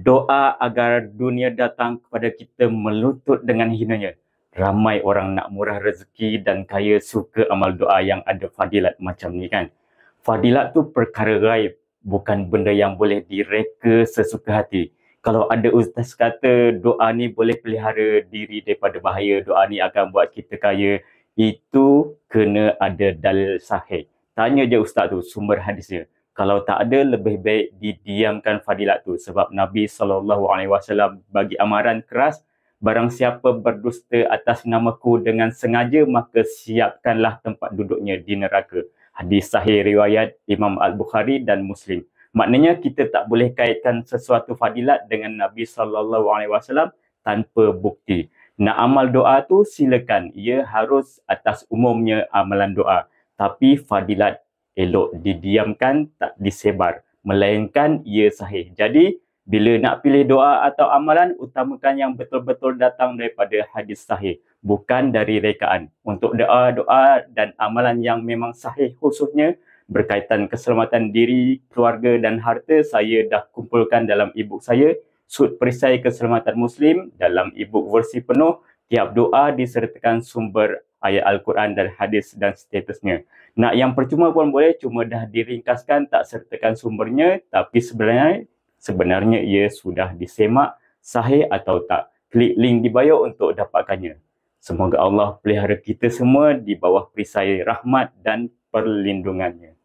Doa agar dunia datang kepada kita melutut dengan hinanya. Ramai orang nak murah rezeki dan kaya suka amal doa yang ada fadilat macam ni kan. Fadilat tu perkara gaib, bukan benda yang boleh direka sesuka hati. Kalau ada ustaz kata doa ni boleh pelihara diri daripada bahaya, doa ni akan buat kita kaya, itu kena ada dalil sahih. Tanya je ustaz tu sumber hadisnya. Kalau tak ada, lebih baik didiamkan fadilat tu. Sebab Nabi SAW bagi amaran keras, barang siapa berdusta atas namaku dengan sengaja, maka siapkanlah tempat duduknya di neraka. Hadis sahih riwayat Imam Al-Bukhari dan Muslim. Maknanya kita tak boleh kaitkan sesuatu fadilat dengan Nabi SAW tanpa bukti. Nak amal doa tu silakan. Ia harus atas umumnya amalan doa. Tapi fadilat elok didiamkan, tak disebar. Melainkan ia sahih. Jadi, bila nak pilih doa atau amalan, utamakan yang betul-betul datang daripada hadis sahih. Bukan dari rekaan. Untuk doa-doa dan amalan yang memang sahih khususnya, berkaitan keselamatan diri, keluarga dan harta, saya dah kumpulkan dalam e-book saya, Sud Perisai Keselamatan Muslim. Dalam e-book versi penuh, tiap doa disertakan sumber ayat Al-Quran dan hadis dan statusnya. Nak yang percuma pun boleh, cuma dah diringkaskan, tak sertakan sumbernya, tapi sebenarnya ia sudah disemak sahih atau tak. Klik link di bio untuk dapatkannya. Semoga Allah pelihara kita semua di bawah perisai rahmat dan perlindungannya.